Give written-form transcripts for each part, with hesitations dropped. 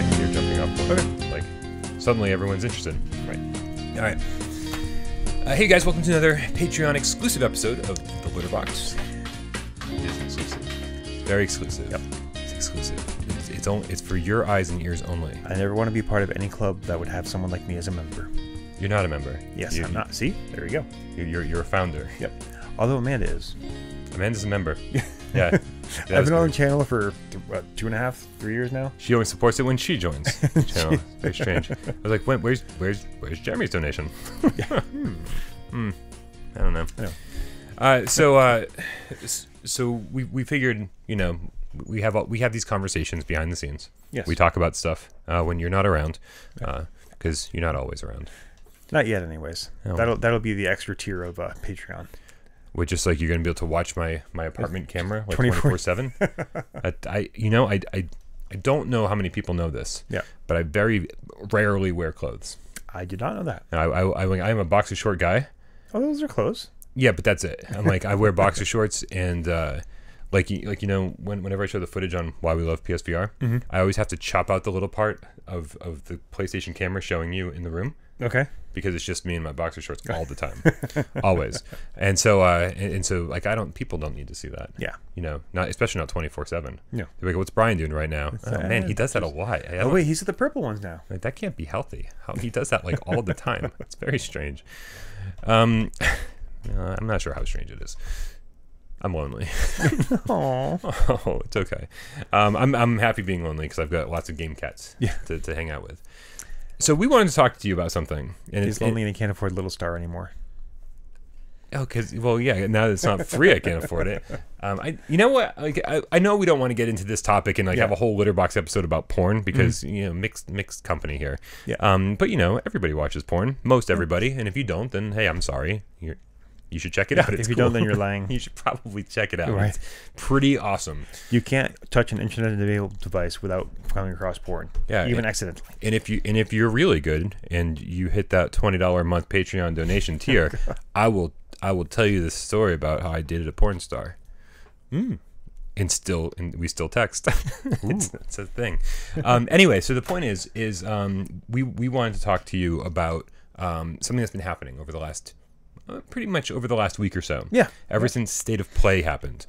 I can hear jumping off point. Okay. Like, suddenly everyone's interested. Right. All right. Hey guys, welcome to another Patreon exclusive episode of The Litter Box. It is exclusive. Very exclusive. Yep. It's exclusive. It's for your eyes and ears only. I never want to be part of any club that would have someone like me as a member. You're not a member. Yes, I'm not. See? There we go. You're a founder. Yep. Although Amanda is. Amanda's a member. Yeah. I've been on the channel for 2.5, 3 years now. She only supports it when she joins the channel. Very strange. I was like, where's Jeremy's donation? I don't know. I know. So we figured, we have these conversations behind the scenes. Yes. We talk about stuff when you're not around, because you're not always around. Not yet, anyways. Oh. That'll be the extra tier of Patreon. Which is like you're gonna be able to watch my apartment camera like 24/7. 24/7. I don't know how many people know this. Yeah. But I very rarely wear clothes. I did not know that. I'm a boxer short guy. Oh, those are clothes. Yeah, but that's it. I'm like I wear boxer shorts and whenever I show the footage on Why We Love PSVR, I always have to chop out the little part of the PlayStation camera showing you in the room. Okay. Because it's just me in my boxer shorts all the time, always. And so like people don't need to see that. Yeah. Not especially not 24/7. Yeah. They're like, what's Brian doing right now? Oh man, he does that a lot. Oh wait, he's at the purple ones now. Like, that can't be healthy. He does that like all the time. It's very strange. I'm not sure how strange it is. I'm lonely. Aww. Oh, it's okay. I'm happy being lonely because I've got lots of game cats to hang out with. So we wanted to talk to you about something. And He's lonely and he can't afford Little Star anymore. Oh, now that it's not free, I can't afford it. You know what? Like, I know we don't want to get into this topic and have a whole litter box episode about porn because mixed company here. Yeah. But everybody watches porn, most everybody, and if you don't, then hey, I'm sorry. You should check it out. It's if you cool. don't, then you're lying. You should probably check it out. Right. It's pretty awesome. You can't touch an internet-enabled device without coming across porn. Yeah, even accidentally. And if you're really good and you hit that $20 a month Patreon donation tier, I will tell you this story about how I dated a porn star. And we still text. It's a thing. Anyway, so the point is we wanted to talk to you about something that's been happening over the last. Pretty much over the last week or so. Yeah. Ever since State of Play happened.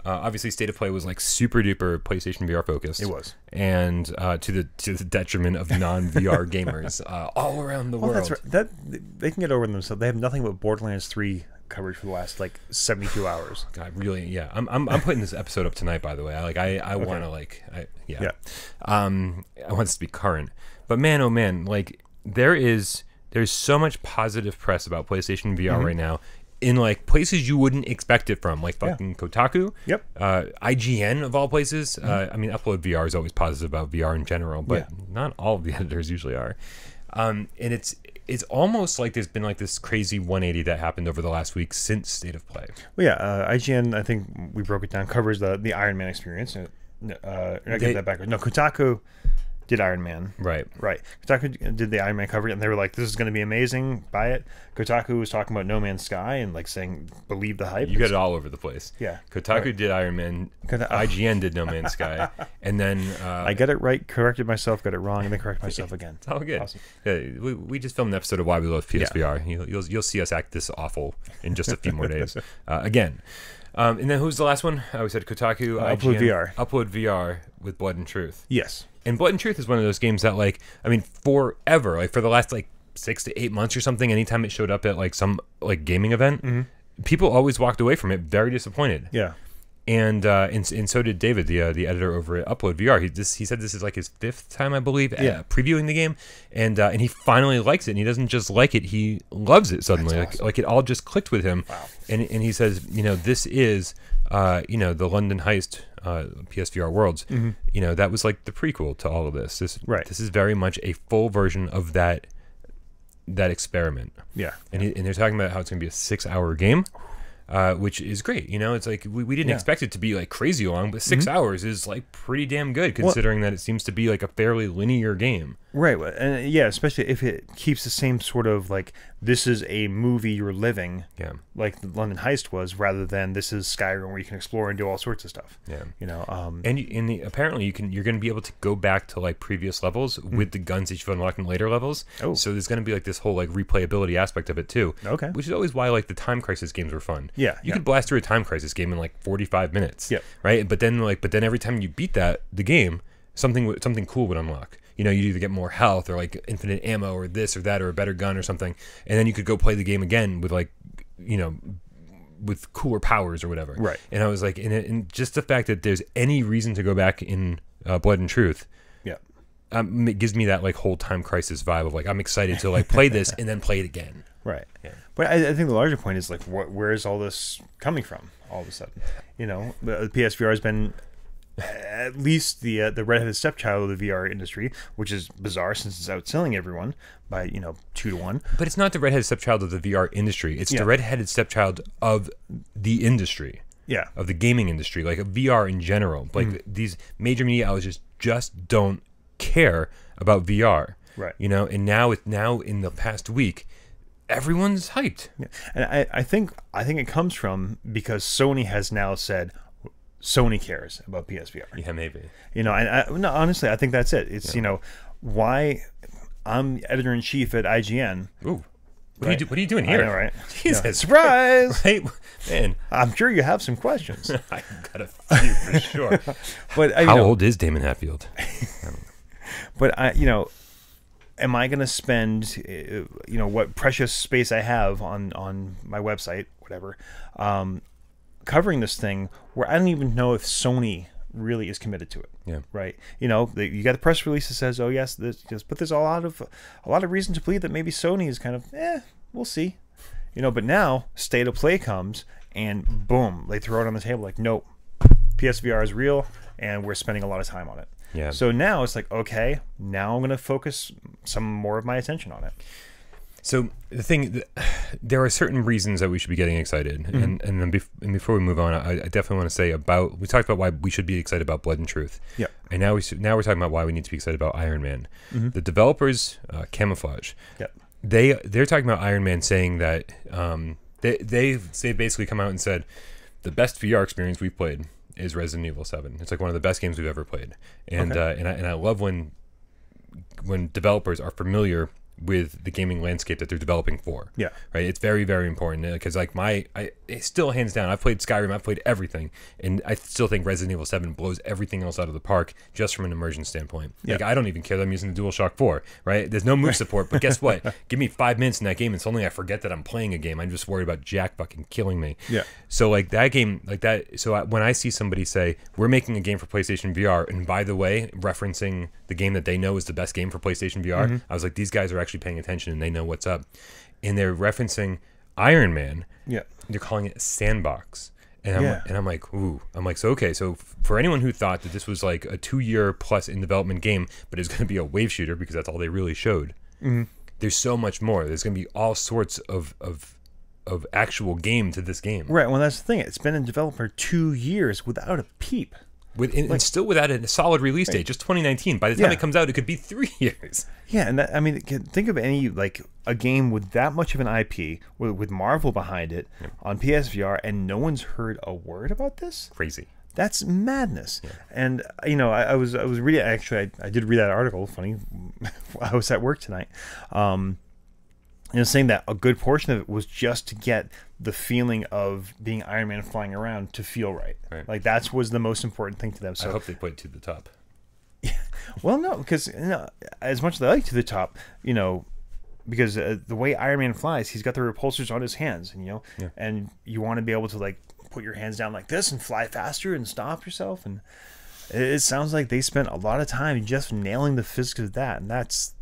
Obviously, State of Play was like super duper PlayStation VR focused. It was. And to the detriment of non-VR gamers all around the world. That's right. They can get over themselves. They have nothing but Borderlands 3 coverage for the last 72 hours. God, really? Yeah. I'm putting this episode up tonight, by the way. I want to I want this to be current. But man, oh man, there's so much positive press about PlayStation VR right now in places you wouldn't expect it from, like fucking Kotaku. Yep. IGN of all places. Upload VR is always positive about VR in general, but not all of the editors usually are. And it's almost like there's been this crazy 180 that happened over the last week since State of Play. Well, yeah, IGN, I think we broke it down, covers the Iron Man experience. I get that backwards. No, Kotaku did Iron Man. Right. Kotaku did the Iron Man coverage, and they were like, this is going to be amazing, buy it. Kotaku was talking about No Man's Sky and saying, believe the hype. You got it all over the place. Yeah. Kotaku did Iron Man, IGN did No Man's Sky, and then... I got it right, corrected myself, got it wrong, and then corrected myself again. It's all good. Awesome. Yeah, we just filmed an episode of Why We Love PSVR. Yeah. You'll see us act this awful in just a few more days. Again. And then who's the last one? We said Kotaku, IGN, Upload VR. Upload VR with Blood and Truth. Yes. And Blood and Truth is one of those games that, forever, for the last 6 to 8 months or something, anytime it showed up at some gaming event, people always walked away from it very disappointed. Yeah. And so did David, the editor over at Upload VR. He said this is his 5th time, I believe, previewing the game, and he finally likes it. And he doesn't just like it; he loves it suddenly. That's awesome. Like it all just clicked with him. Wow. And he says, this is the London Heist PSVR Worlds. That was the prequel to all of this. This is very much a full version of that experiment. Yeah. And they're talking about how it's going to be a 6-hour game. which is great. You know, it's like we didn't expect it to be like crazy long, but 6 hours is like pretty damn good considering that it seems to be like a fairly linear game. Right, and yeah, especially if it keeps the same sort of like this is a movie you're living, like the London Heist was, rather than this is Skyrim where you can explore and do all sorts of stuff. Yeah, you know, and apparently you're going to be able to go back to like previous levels with the guns that you've unlocked in later levels. Oh, so there's going to be like this whole like replayability aspect of it too. Okay, which is always why like the Time Crisis games were fun. Yeah, you could blast through a Time Crisis game in like 45 minutes. Yeah, right. But then every time you beat the game, something cool would unlock. You know, you'd either get more health or like infinite ammo or this or that or a better gun or something, and then you could go play the game again with like, you know, with cooler powers or whatever. Right. And I was like, and just the fact that there's any reason to go back in Blood and Truth, it gives me that like whole Time Crisis vibe of like I'm excited to like play this and then play it again. Right. Yeah. But I think the larger point is like, where is all this coming from? All of a sudden, you know, the PSVR has been at least the redheaded stepchild of the VR industry, which is bizarre since it's outselling everyone by 2-1. But it's not the redheaded stepchild of the VR industry. It's the redheaded stepchild of the industry. Yeah, of the gaming industry, like VR in general. Like these major media outlets just don't care about VR. Right. You know, and now in the past week, everyone's hyped. Yeah. And I think it comes from because Sony has now said Sony cares about PSVR. Yeah, maybe. You know, and no, honestly, I think that's it. It's why I'm editor-in-chief at IGN. Ooh. What are you doing here? I know, right? Jesus. Surprise! Right? Man. I'm sure you have some questions. I got a few for sure. But how old is Damon Hatfield? But am I going to spend what precious space I have on my website, whatever, covering this thing where I don't even know if Sony really is committed to it. Yeah. Right. You know, you got the press release that says, "Oh yes, but there's a lot of reason to believe that maybe Sony is kind of, we'll see." You know, but now State of Play comes and boom, they throw it on the table like, "Nope, PSVR is real, and we're spending a lot of time on it." Yeah. So now it's like, okay, now I'm going to focus some more of my attention on it. So the thing, there are certain reasons that we should be getting excited, and then before we move on, I definitely want to say we talked about why we should be excited about Blood and Truth. Yeah. And now we're talking about why we need to be excited about Iron Man. The developers, Camouflage. Yeah. They're talking about Iron Man, saying that they basically come out and said the best VR experience we've played is Resident Evil 7. It's like one of the best games we've ever played, and I love when developers are familiar with the gaming landscape that they're developing for. Yeah. Right. It's very, very important because like it's still hands down. I've played Skyrim. I've played everything, and I still think Resident Evil 7 blows everything else out of the park just from an immersion standpoint. Yeah. Like I don't even care that I'm using the DualShock 4. Right. There's no move support, but guess what? Give me 5 minutes in that game, and suddenly I forget that I'm playing a game. I'm just worried about Jack fucking killing me. Yeah. So like that game, like that. So when I see somebody say we're making a game for PlayStation VR, and by the way, referencing the game that they know is the best game for PlayStation VR, I was like, these guys are actually paying attention and they know what's up. And they're referencing Iron Man. Yeah. They're calling it a sandbox. And I'm like, ooh. I'm like, so okay. So for anyone who thought that this was like a 2-year plus in development game, but it's going to be a wave shooter because that's all they really showed. There's so much more. There's going to be all sorts of actual game to this game. Right. Well, that's the thing. It's been in development for 2 years without a peep. And still without a solid release date, just 2019. By the time it comes out, it could be 3 years. Yeah, and I mean, think of any like a game with that much of an IP with Marvel behind it on PSVR, and no one's heard a word about this. Crazy. That's madness. Yeah. And I was reading. Actually, I did read that article. Funny, I was at work tonight. Saying that a good portion of it was just to get the feeling of being Iron Man flying around to feel right. Like that was the most important thing to them. So I hope they put it to the top. Yeah. Well, no, because as much as I like to the top, because the way Iron Man flies, he's got the repulsors on his hands, and and you want to be able to like put your hands down like this and fly faster and stop yourself. And it sounds like they spent a lot of time just nailing the physics of that, and that's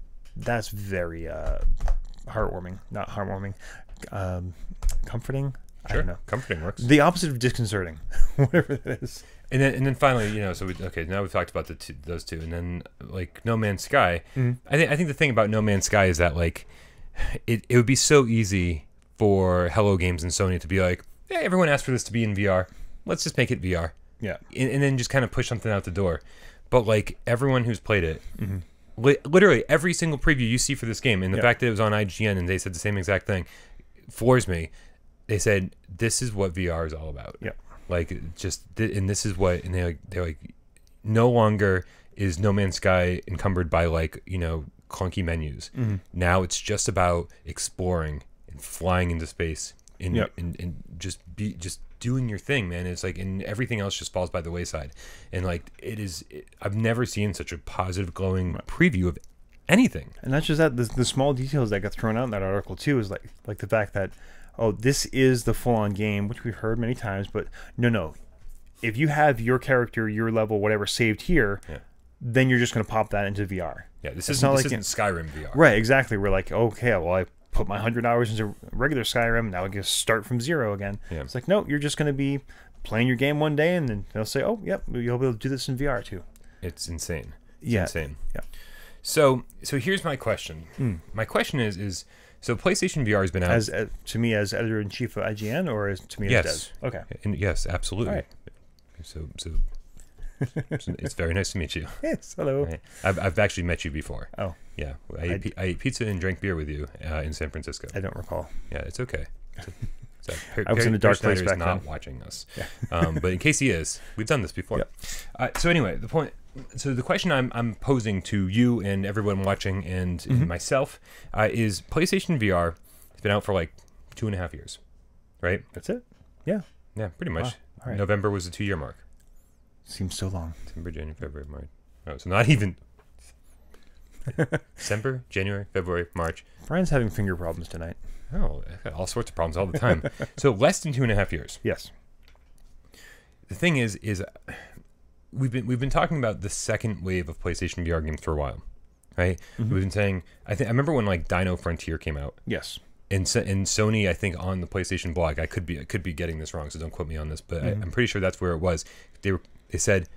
very heartwarming, not heartwarming, comforting. Sure. I don't know. Comforting works. The opposite of disconcerting, whatever that is. And then finally, so now we've talked about those two, and then like No Man's Sky. I think the thing about No Man's Sky is that like it would be so easy for Hello Games and Sony to be like, hey, everyone asked for this to be in VR. Let's just make it VR. Yeah. And then just kind of push something out the door. But like everyone who's played it, literally every single preview you see for this game, and the fact that it was on IGN and they said the same exact thing, floors me. They said this is what VR is all about. Yeah. Like just, and this is what, and they're like, no longer is No Man's Sky encumbered by like, you know, clunky menus. Now it's just about exploring and flying into space and just doing your thing, man. It's like, and everything else just falls by the wayside. And like I've never seen such a positive, glowing preview of anything. And that's just that the small details that got thrown out in that article too is like the fact that, oh, this is the full-on game, which we've heard many times, but no. If you have your character, your level, whatever saved here, then you're just going to pop that into VR. Yeah, this isn't Skyrim VR. Right, exactly. We're like, okay, well, I put my 100 hours into regular Skyrim, now I can start from zero again. Yeah. It's like, no, you're just going to be playing your game one day, and then they'll say, oh, yep, you'll be able to do this in VR too. It's insane. It's yeah. insane. Yeah. So here's my question. My question is so PlayStation VR has been out to me as editor-in-chief of IGN, or to me as Des? Okay. And yes, absolutely. All right. So it's very nice to meet you. Yes, hello. Right. I've actually met you before. Oh. Yeah. I ate pizza and drank beer with you in San Francisco. I don't recall. Yeah, it's okay. I was in the dark place back not then. watching us. Yeah. But in case he is, we've done this before. Yep. So anyway, the question I'm posing to you and everyone watching and myself is PlayStation VR has been out for like 2.5 years, right? That's it? Yeah. Yeah, pretty much. Wow. All right. November was the 2-year mark. Seems so long. December, January, February, March. Oh, so not even December, January, February, March. Brian's having finger problems tonight. Oh, I've got all sorts of problems all the time. So less than 2.5 years. Yes. The thing is we've been talking about the second wave of PlayStation VR games for a while, right? We've been saying, I remember when like Dino Frontier came out. Yes. And Sony, I think on the PlayStation blog, I could be getting this wrong, so don't quote me on this, but I'm pretty sure that's where it was. They said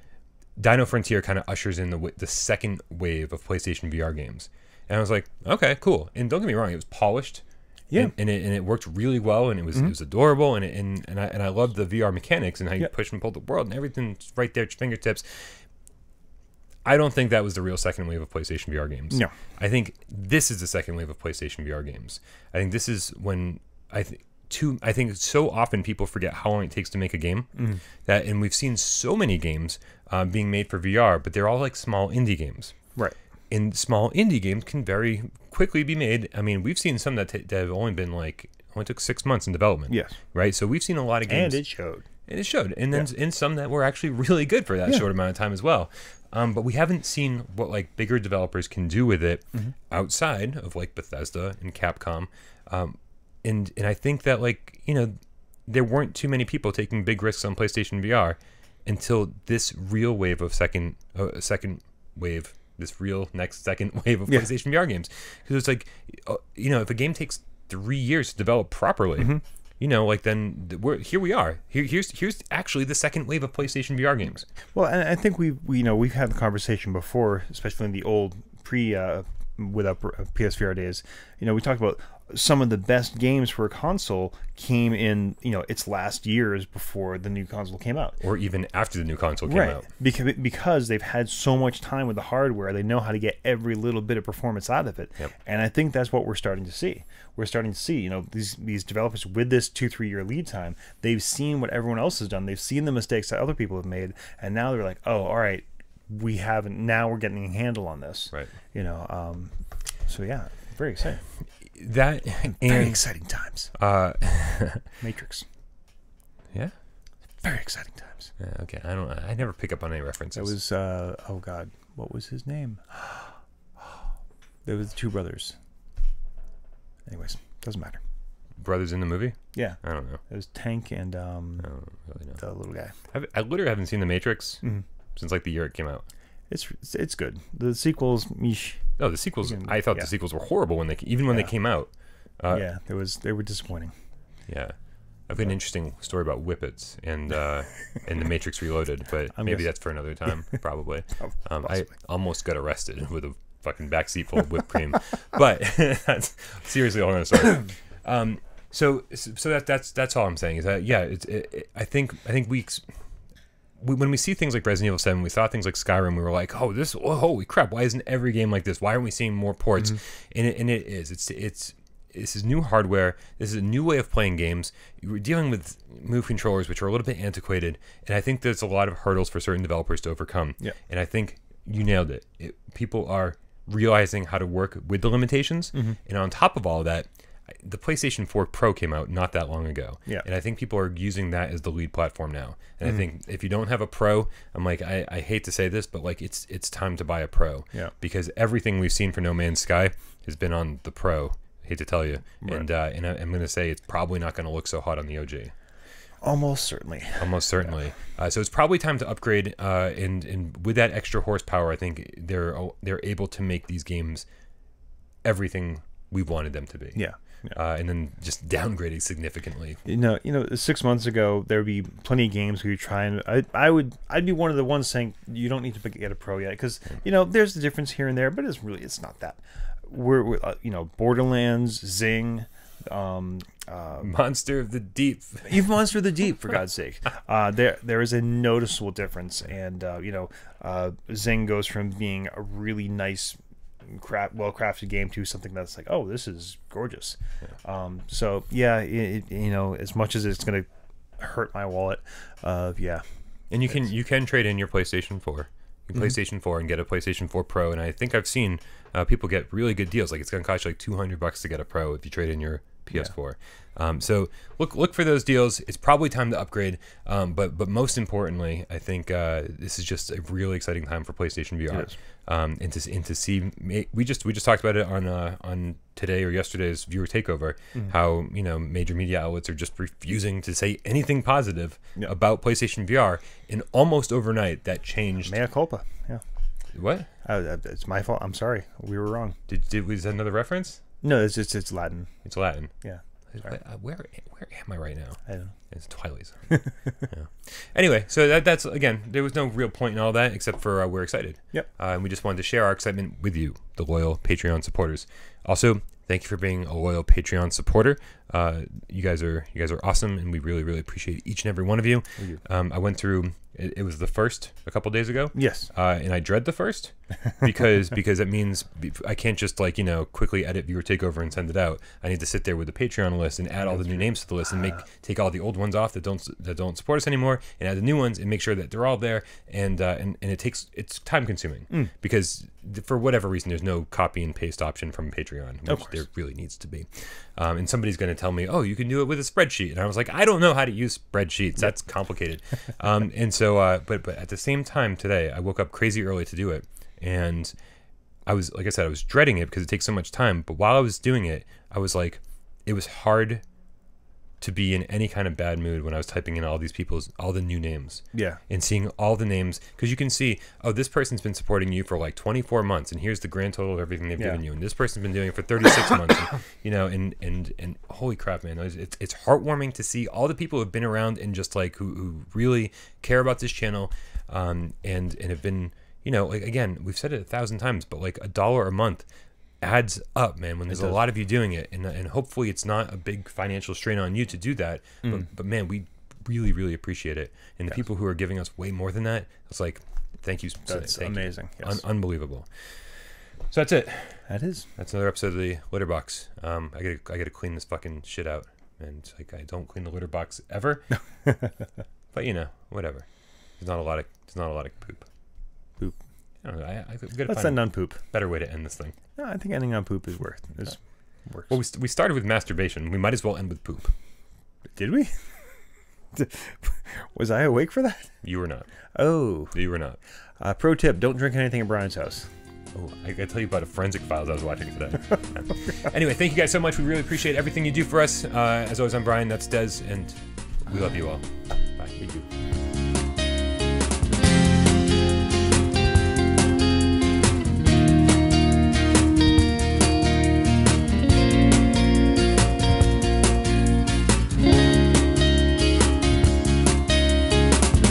Dino Frontier kind of ushers in the second wave of PlayStation VR games, and I was like, okay, cool. And don't get me wrong, it was polished, and it worked really well, and it was adorable, and I loved the VR mechanics and how you push and pull the world and everything's right there at your fingertips. I don't think that was the real second wave of PlayStation VR games. No. I think this is the second wave of PlayStation VR games. I think this is when I think so often people forget how long it takes to make a game. And we've seen so many games being made for VR, but they're all like small indie games. Right. And small indie games can very quickly be made. I mean, we've seen some that have only took 6 months in development. Yes. Right. So we've seen a lot of games. And it showed. And then in some that were actually really good for that short amount of time as well. But we haven't seen what like bigger developers can do with it outside of like Bethesda and Capcom. And I think that like, you know, there weren't too many people taking big risks on PlayStation VR until this real wave of second wave, this real next second wave of PlayStation VR games. Because it's like, you know, if a game takes 3 years to develop properly, you know, like then here we are. Here's actually the second wave of PlayStation VR games. Well, and I think we've had the conversation before, especially in the old without PSVR days. You know, we talked about some of the best games for a console came in, you know, its last years before the new console came out, or even after the new console came out, because they've had so much time with the hardware. They know how to get every little bit of performance out of it. And I think that's what we're starting to see. We're starting to see, you know, these developers with this 2-3 year lead time. They've seen what everyone else has done. They've seen the mistakes that other people have made, and now they're like, oh, all right, now we're getting a handle on this. Right. You know, so yeah, very exciting. Very exciting times. Matrix. Yeah. Very exciting times. Okay, I never pick up on any references. That was oh god, what was his name? There was the two brothers. Anyways, doesn't matter. Brothers in the movie? Yeah. I don't know. It was Tank and I don't really know. the little guy. I literally haven't seen The Matrix since like the year it came out. It's good. The sequels, meesh. No, the sequels. I thought the sequels were horrible when they came out. They were disappointing. Yeah, I've got an interesting story about whippets and The Matrix Reloaded, but maybe that's for another time. Probably. I almost got arrested with a fucking backseat full of whipped cream, but that's seriously all I'm gonna say. So that's all I'm saying is that I think when we see things like Resident Evil 7, we saw things like Skyrim, we were like, holy crap, why isn't every game like this? Why aren't we seeing more ports? And it is. This is new hardware. This is a new way of playing games. We're dealing with Move controllers, which are a little bit antiquated, and I think there's a lot of hurdles for certain developers to overcome. Yeah. And I think you nailed it. People are realizing how to work with the limitations, and on top of all of that, the PlayStation 4 Pro came out not that long ago. Yeah. And I think people are using that as the lead platform now. And I think if you don't have a Pro, I'm like, I hate to say this, but like it's time to buy a Pro. Yeah. Because everything we've seen for No Man's Sky has been on the Pro. Hate to tell you. Right. And I'm going to say it's probably not going to look so hot on the OG. Almost certainly. Almost certainly. So it's probably time to upgrade. And with that extra horsepower, I think they're able to make these games everything we wanted them to be. Yeah. And then just downgrading significantly. 6 months ago there would be plenty of games where you try and I'd be one of the ones saying you don't need to get a Pro yet because there's the difference here and there, but it's not that. We're Borderlands, Zing, Monster of the Deep. Even Monster of the Deep, for God's sake. There is a noticeable difference, and Zing goes from being a really nice, well-crafted game to something that's like, oh, this is gorgeous. Yeah. So yeah, as much as it's going to hurt my wallet, yeah. And you can trade in your PlayStation 4. PlayStation 4 and get a PlayStation 4 Pro, and I think I've seen people get really good deals. Like it's going to cost you like $200 to get a Pro if you trade in your PS4. So look for those deals. It's probably time to upgrade. But most importantly, I think this is just a really exciting time for PlayStation VR. And to see, we just talked about it on today or yesterday's viewer takeover. How major media outlets are just refusing to say anything positive about PlayStation VR, and almost overnight that changed. Mea culpa. Yeah. What? It's my fault. I'm sorry. We were wrong. Was that another reference? No, it's Latin. It's Latin. Yeah. Where am I right now? I don't know. It's Twilight Zone. Yeah. Anyway, so that's again, there was no real point in all that except for we're excited. Yep. And we just wanted to share our excitement with you, the loyal Patreon supporters. Also, thank you for being a loyal Patreon supporter. You guys are awesome, and we really, really appreciate each and every one of you. I went through. It was the first a couple days ago. Yes. And I dread the first because it means I can't just quickly edit viewer takeover and send it out. I need to sit there with the Patreon list and add all the new names to the list and take all the old ones off that don't support us anymore and add the new ones and make sure that they're all there. And it's time consuming because for whatever reason there's no copy and paste option from Patreon, which there really needs to be. And somebody's going to tell me, oh, you can do it with a spreadsheet, and I was like, I don't know how to use spreadsheets. That's complicated. And so but at the same time today I woke up crazy early to do it, and I was, like I said, I was dreading it because it takes so much time, but while I was doing it I was like, it was hard to be in any kind of bad mood when I was typing in all the new names. Yeah. And seeing all the names, because you can see, oh, this person's been supporting you for like 24 months, and here's the grand total of everything they've given you, and this person's been doing it for 36 months, and, and holy crap, man, it's heartwarming to see all the people who've been around and just like who really care about this channel, and have been, like, again, we've said it 1,000 times, but like $1 a month adds up, man, when there's a lot of you doing it, and hopefully it's not a big financial strain on you to do that, but man, we really, really appreciate it, and the people who are giving us way more than that, it's like, thank you. That's amazing. Yes. Unbelievable. So that's it. That's another episode of the litter box. I gotta clean this fucking shit out, and like, I don't clean the litter box ever. But whatever. There's not a lot of poop. I don't know, I let's end on poop. Better way to end this thing. No, I think ending on poop is works. Well, we started with masturbation. We might as well end with poop. Did we? Was I awake for that? You were not. Oh. You were not. Pro tip, don't drink anything at Brian's house. Oh, I gotta tell you about a Forensic Files I was watching today. Anyway, thank you guys so much. We really appreciate everything you do for us. As always, I'm Brian. That's Des, and we love you all. Bye. We do.